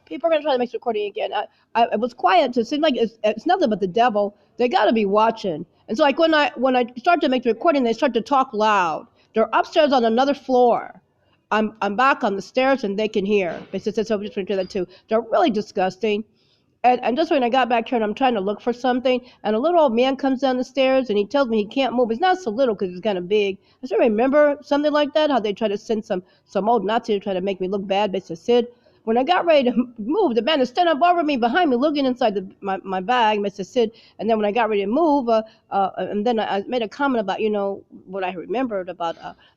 people are going to try to make the recording again. I was quiet. It seemed like it's nothing but the devil. They got to be watching. And so like when I start to make the recording, they start to talk loud. They're upstairs on another floor. I'm back on the stairs and they can hear. They said, so I'm just going to do that too. They're really disgusting. And just when I got back here and I'm trying to look for something, and a little old man comes down the stairs and he tells me he can't move. He's not so little because he's kind of big. I still remember something like that, how they try to send some old Nazi to try to make me look bad. They said, Sid, when I got ready to move, the man is standing up over me behind me, looking inside my bag, Mr. Sid. And then when I got ready to move, and then I made a comment about, what I remembered about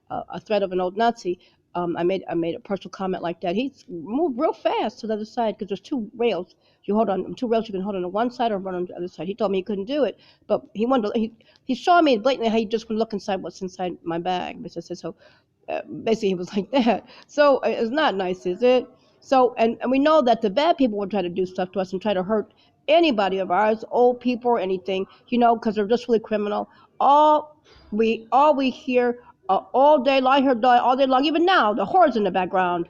a threat of an old Nazi. I made a personal comment like that. He moved real fast to the other side because there's two rails. You hold on two rails. You can hold on to one side or run on the other side. He told me he couldn't do it, but he wanted to. He showed me blatantly how he just would look inside what's inside my bag. So basically, he was like that. So it's not nice, is it? So and we know that the bad people will try to do stuff to us and try to hurt anybody of ours, old people or anything, because they're just really criminal. All we hear all day long, I hear all day long, even now, the horrors in the background.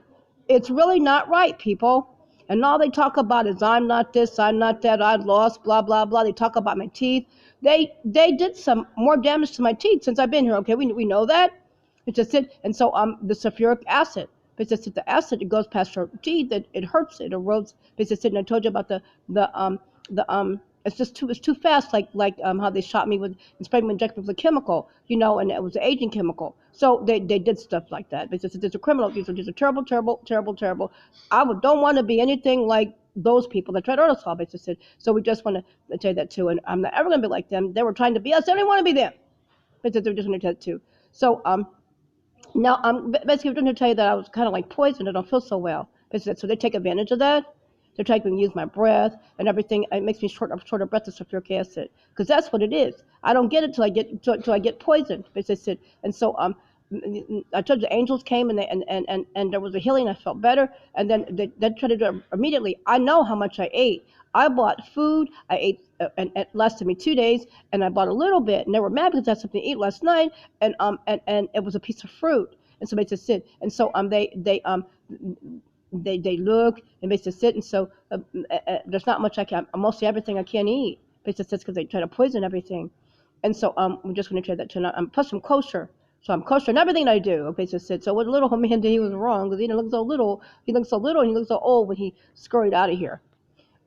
It's really not right, people. And all they talk about is I'm not this, I'm not that, I lost, blah, blah, blah. They talk about my teeth. They did some more damage to my teeth since I've been here, okay? We know that. It's just it. And so the sulfuric acid, it's just the acid, it goes past your teeth, it hurts, it erodes. It's just, and I told you about it's too fast, like how they shot me and sprayed me injected with a chemical, and it was an aging chemical. So they did stuff like that. It's a criminal. These are terrible, terrible, terrible, terrible. Don't want to be anything like those people that tried to hurt us all. So we just want to tell you that too. And I'm not ever going to be like them. They were trying to be us. I didn't want to be them. But they just want to tell that too. So now I'm basically going to tell you that I was kind of like poisoned. I don't feel so well. So they take advantage of that. They're trying to use my breath and everything. It makes me short of breath of sulfuric acid, because that's what it is. I don't get it till I get poisoned. And so I told you the angels came and there was a healing. I felt better, and then they tried to do it immediately. I know how much I ate. I bought food. I ate, and it lasted me 2 days, and I bought a little bit, and they were mad because I had something to eat last night, and it was a piece of fruit, and so they just sit, and so they look and basically sit, and so there's not much I can. Mostly everything I can't eat. Basically, because they try to poison everything, and so we're just going to try that tonight. Plus I'm kosher, so I'm kosher in everything I do. Okay, so what little man did, he was wrong, because he didn't look so little. He looked so little, and he looked so old when he scurried out of here.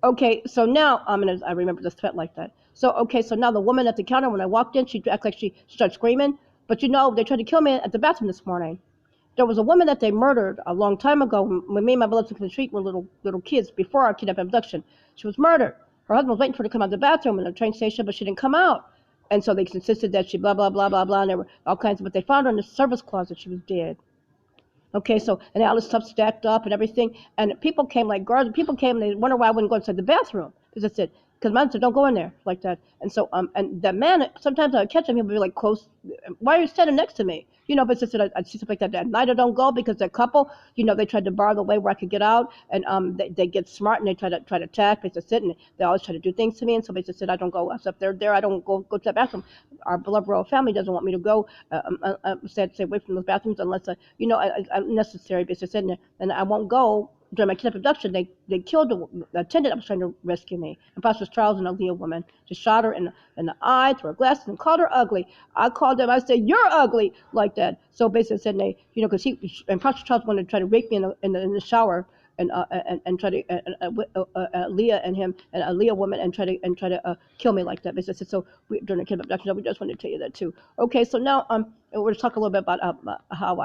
Okay, so now I remember the threat like that. So now the woman at the counter, when I walked in, she acted like she started screaming. But they tried to kill me at the bathroom this morning. There was a woman that they murdered a long time ago when me and my brothers in the street were little kids, before our kidnapping abduction. She was murdered. Her husband was waiting for her to come out of the bathroom in the train station, but she didn't come out. And so they insisted that she blah, blah, blah, blah, blah, and there were all kinds of, but they found her in the service closet. She was dead. Okay, so, and all this stuff stacked up and everything. And people came like guards. People came and they wondered why I wouldn't go inside the bathroom. Because I said, because man said, don't go in there like that. And so, and that man, sometimes I would catch him, he would be like close. Why are you standing next to me? But I said, I'd see stuff like that. At night I don't go because the couple, they tried to bar the way where I could get out. And they get smart and they try to attack. They just sit and they always try to do things to me. And so they just said, I don't go. So if they're there, I don't go to the bathroom. Our beloved royal family doesn't want me to go. Stay away from those bathrooms unless, I'm necessary. They just said, and I won't go. During my kidnap abduction, they killed the attendant that was trying to rescue me. And Pastor Charles, an Aaliyah woman, just shot her in the eye through her glasses and called her ugly. I called them. I said, "You're ugly," like that. So basically, said they, because Pastor Charles wanted to try to rape me in the shower, and try to Leah and him and a Leah woman and try to kill me like that. Basically, so during the kidnap abduction, we just wanted to tell you that too. Okay, so now we're going to talk a little bit about how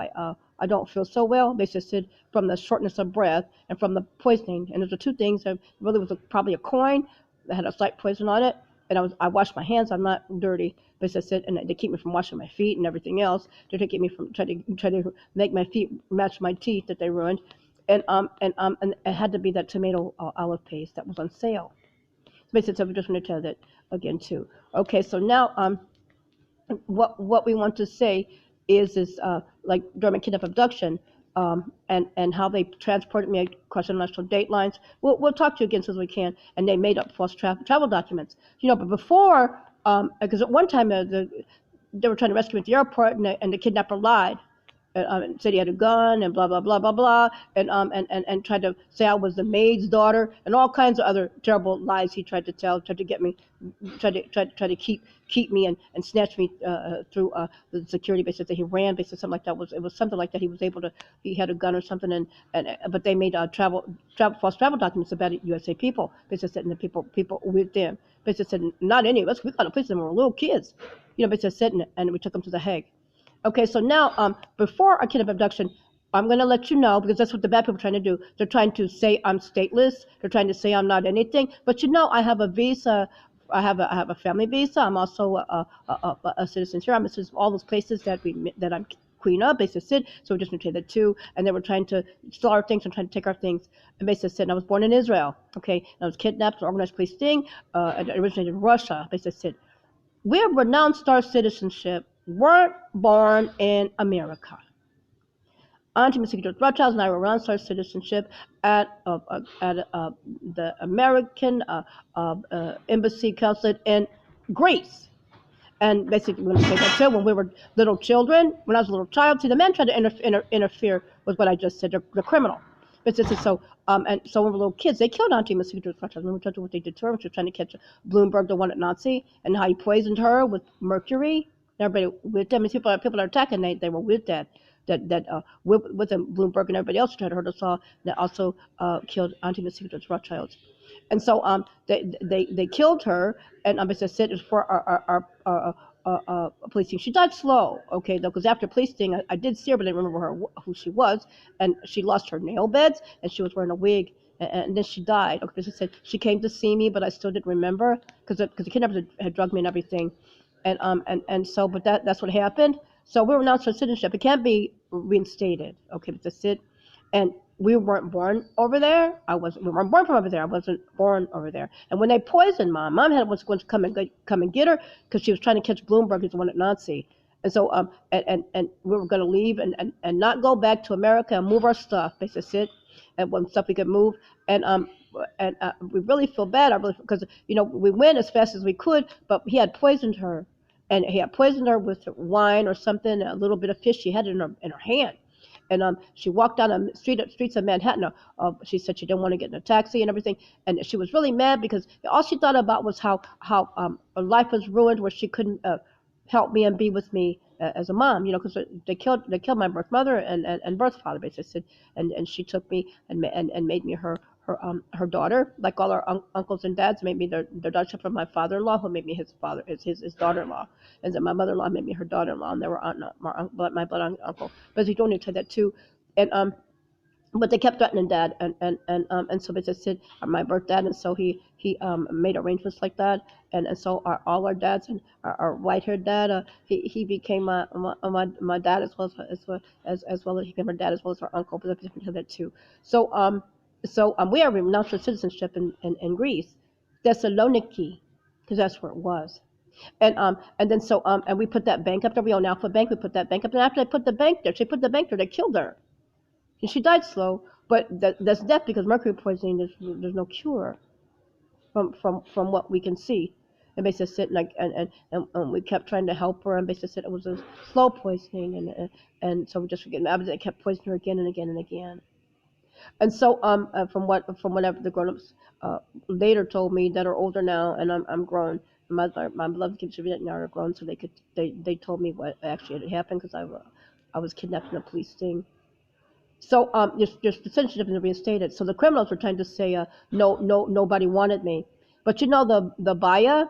I don't feel so well. They just said from the shortness of breath and from the poisoning. And there's the two things. There really was probably a coin that had a slight poison on it. And I washed my hands. I'm not dirty. But they said, and they keep me from washing my feet and everything else. They keep me from try to make my feet match my teeth that they ruined. And it had to be that tomato olive paste that was on sale. So we just want to tell that again too. Okay, so now what we want to say is like during my kidnap abduction, and how they transported me across international date lines. We'll talk to you again as soon as we can. And they made up false travel documents. But before, because at one time they were trying to rescue me at the airport, and the kidnapper lied. and said he had a gun and blah blah blah blah blah, and tried to say I was the maid's daughter and all kinds of other terrible lies he tried to tell, tried to get me, tried to keep me and snatch me through the security base that he ran, basically something like that. It was something like that. He was able to, he had a gun or something, and but they made false travel documents about USA people. Basically said, and the people with them. Basically said, not any of us. We got a place when we were little kids. Basically said, and we took them to the Hague. Okay, so now, before a kidnap abduction, I'm going to let you know, because that's what the bad people are trying to do. They're trying to say I'm stateless. They're trying to say I'm not anything. But I have a visa. I have a family visa. I'm also a citizen here. I'm a citizen of all those places that I'm queen of. Basically said, so we just need to say that too. And they were trying to steal our things and trying to take our things. And basically said, and I was born in Israel. Okay, and I was kidnapped, organized police sting. And I originated in Russia. Basically said, we have renounced our citizenship. Weren't born in America. Auntie Mrs. George Rothschild and I were renounced our citizenship at the American Embassy Consulate in Greece. And basically, we're going to say that too. When we were little children, when I was a little child, see, the men tried to interfere with what I just said, the criminal. But this is so, and so when we were little kids, they killed Auntie Mrs. George Rothschild. Remember, we told you what they did to her when she was trying to catch Bloomberg, the one at Nazi, and how he poisoned her with mercury. Everybody with them, people are attacking. They were with that with them, Bloomberg and everybody else tried to hurt us all. That also killed Auntie Mrs. Rothschild. And so they killed her, and as I said, it was for our police thing. She died slow, okay, though, because after police thing, I did see her, but I didn't remember who she was, and she lost her nail beds, and she was wearing a wig, and then she died. Okay, she said she came to see me, but I still didn't remember because the kidnappers had drugged me and everything, and so, but that's what happened. So we renounced our citizenship. It can't be reinstated, okay, but that's it. And we weren't born over there. We weren't born from over there. I wasn't born over there. And when they poisoned mom was going to come and get her because she was trying to catch Bloomberg, who's the one at Nazi. And so and we were going to leave and not go back to America and move our stuff. Basically, sit and when stuff we could move. And we really feel bad. Because we went as fast as we could, but he had poisoned her, and he had poisoned her with wine or something, a little bit of fish. She had it in her hand. And she walked down the streets of Manhattan. She said she didn't want to get in a taxi and everything. And she was really mad because all she thought about was how her life was ruined, where she couldn't help me and be with me as a mom. Because they killed my birth mother and birth father, basically. And she took me and made me her daughter, like all our uncles and dads made me their daughter, except for my father-in-law, who made me his daughter-in-law, and then my mother-in-law made me her daughter-in-law, and they were my blood uncle. But he don't need to that too, and but they kept threatening dad, and so they just said my birth dad, and so he made arrangements like that, and so all our dads and our white-haired dad, he became my dad as well as he became our dad as well as our uncle, but they did that too. So we are renounced our citizenship in Greece, Thessaloniki, because that's where it was. And then and we put that bank up there. We own Alpha Bank. We put that bank up there. After they put the bank there, they killed her. And she died slow, but that's death because mercury poisoning, there's no cure from what we can see. And basically said and we kept trying to help her, and basically said it was a slow poisoning, and so we just forget. They kept poisoning her again and again and again. And so from whatever the grown-ups later told me that are older now, and I'm grown. My beloved kids now are grown, so they told me what actually had happened because I was kidnapped in a police sting. So your citizenship is reinstated. So the criminals were trying to say nobody wanted me, but the baya,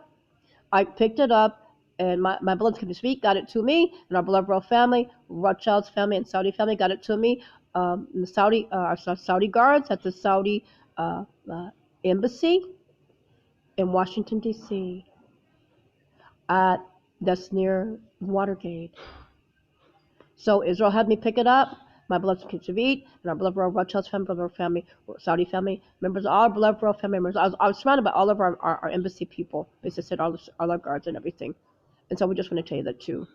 I picked it up, and my beloved kids got it to me, and our beloved royal family, Rothschild's family and Saudi family got it to me. Our Saudi guards at the Saudi embassy in Washington D.C. That's near Watergate. So Israel had me pick it up. My beloved King Shavit and our beloved royal Rothschild's family, Saudi family members, all our beloved royal family members. I was surrounded by all of our embassy people. They said all our guards and everything. And so we just want to tell you that too.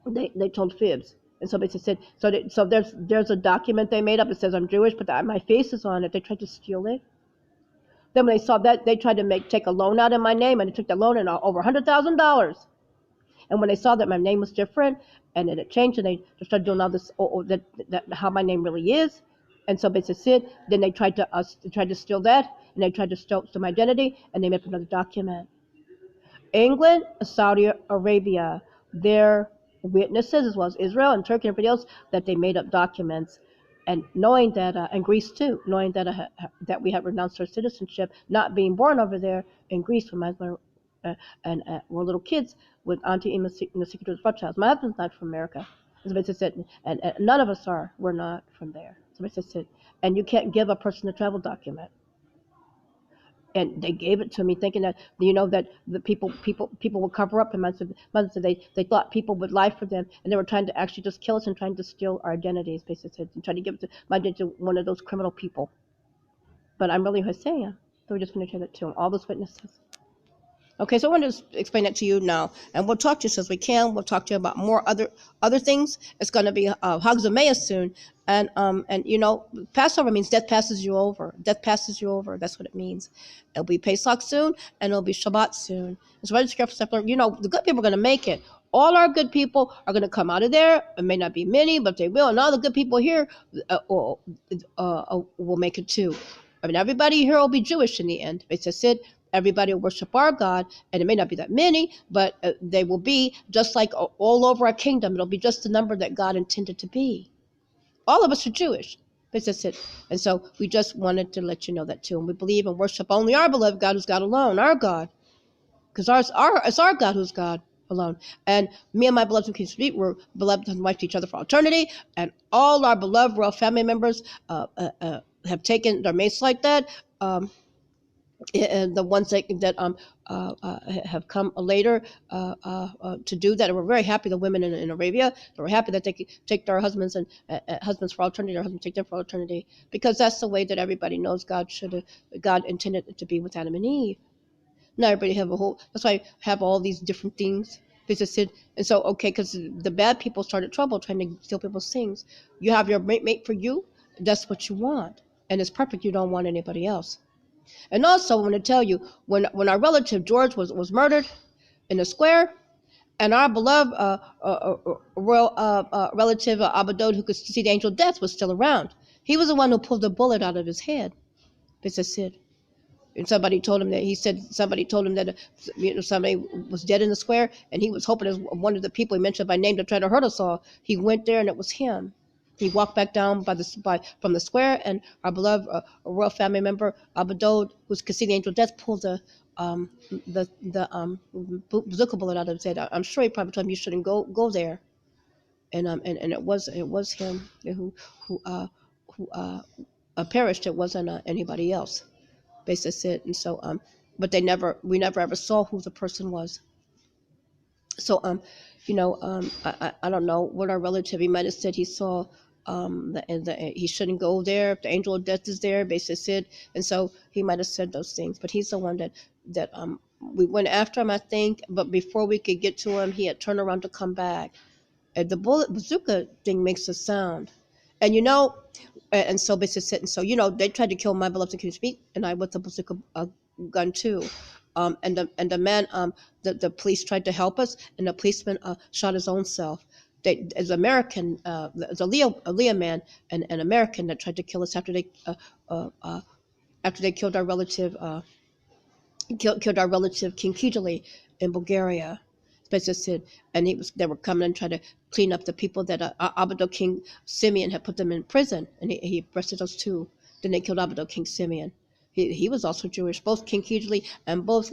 They told fibs. And so they said, so there's a document they made up. It says I'm Jewish, but my face is on it. They tried to steal it. Then when they saw that, they tried to take a loan out in my name, and they took that loan and over $100,000. And when they saw that my name was different, and then it changed, and they started doing all this, that how my name really is. And so basically, Sid, then they tried to steal that, and they tried to steal my identity, and they made up another document. England, Saudi Arabia, their witnesses, as well as Israel and Turkey and everybody else, that they made up documents, and knowing that, and Greece too, knowing that that we had renounced our citizenship, not being born over there in Greece when and we're little kids with Auntie Nasikah's child. My husband's not from America, as I said, and none of us are. We're not from there. So I said, and you can't give a person a travel document. And they gave it to me thinking that, that the people would cover up. And mother said they thought people would lie for them, and they were trying to actually just kill us and trying to steal our identities, basically, and trying to give it to my identity to one of those criminal people. But I'm really Hosea, so we're just going to share that to him, all those witnesses. Okay, so I want to explain that to you now, and we'll talk to you as we can. We'll talk to you about more other things. It's going to be Hag soon, and Passover means death passes you over. Death passes you over. That's what it means. It'll be Pesach soon, and it'll be Shabbat soon. It's very careful. The good people are going to make it. All our good people are going to come out of there. It may not be many, but they will. And all the good people here will make it too. I mean, everybody here will be Jewish in the end. It's just it. Everybody will worship our God, and it may not be that many, but they will be just like all over our kingdom. It'll be just the number that God intended to be. All of us are Jewish. That's just it. And so we just wanted to let you know that too. And we believe and worship only our beloved God, who's God alone, our God. Because it's our God who's God alone. And me and my beloved who can speak, we're beloved and wife to each other for eternity. And all our beloved royal family members have taken their mates like that. And the ones that have come later to do that, and we're very happy. The women in Arabia, they were happy that they could take their husbands and husbands for eternity. Their husbands take them for eternity, because that's the way that everybody knows God intended it to be with Adam and Eve. Not everybody have a whole. That's why I have all these different things. And so because the bad people started trouble trying to steal people's things. You have your mate for you. That's what you want, and it's perfect. You don't want anybody else. And also, I want to tell you, when our relative George was murdered in the square, and our beloved royal relative Abadod, who could see the angel of death, was still around. He was the one who pulled the bullet out of his head. It's a Sid. And somebody told him that somebody was dead in the square, and he was hoping it was one of the people he mentioned by name to try to hurt us all. He went there, and it was him. He walked back down from the square, and our beloved royal family member Abadod, who could see the angel of death, pulled the bazooka bullet out of his head. I'm sure he probably told him you shouldn't go there, and it was him who perished. It wasn't anybody else. Basically, and so but we never ever saw who the person was. So I don't know what our relative, he might have said he saw he shouldn't go there if the angel of death is there, basically said, and so he might have said those things. But he's the one that we went after him, I think, but before we could get to him, he had turned around to come back. And the bazooka thing makes a sound, and and so basically said, and so they tried to kill my beloved King Speak and I with the bazooka gun too. And the man, the police tried to help us, and the policeman shot his own self. As American, as a Leah man, an American that tried to kill us after they killed our relative, killed our relative King Kijeli in Bulgaria. Said, and they were coming and trying to clean up the people that Abado King Simeon had put them in prison, and he arrested those two. Then they killed Abado King Simeon. He was also Jewish. Both King Kijeli and both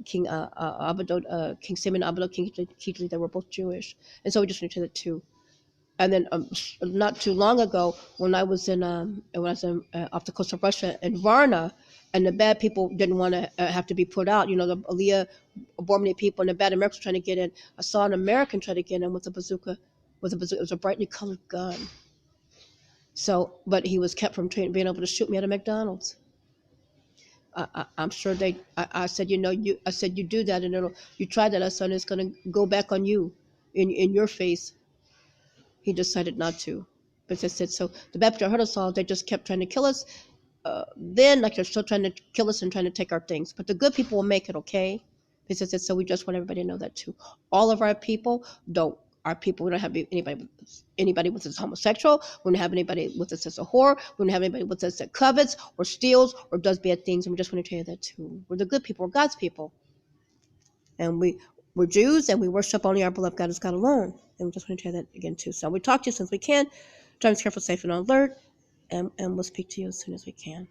King Abado King Simeon, Abado King Kijeli, they were both Jewish, and so we just went to the two. And then not too long ago, when I was off the coast of Russia in Varna, and the bad people didn't want to have to be put out. The Aliyah, Bormani people, and the bad Americans trying to get in. I saw an American try to get in with a bazooka. It was a brightly colored gun. So, but he was kept from being able to shoot me at a McDonald's. I'm sure I said, I said, you do that, and you try that, son, it's going to go back on you, in your face. He decided not to. But I said, so the bad people heard us all. They just kept trying to kill us. Then, they're still trying to kill us and trying to take our things. But the good people will make it, okay? So we just want everybody to know that too. All of our people we don't have anybody with us homosexual. We don't have anybody with us as a whore. We don't have anybody with us that covets or steals or does bad things. And we just want to tell you that too. We're the good people. We're God's people. And we're Jews, and we worship only our beloved God as God alone. And we just want to tell you that again too. So we talk to you as soon as we can. Drive careful, safe, and on alert. And we'll speak to you as soon as we can.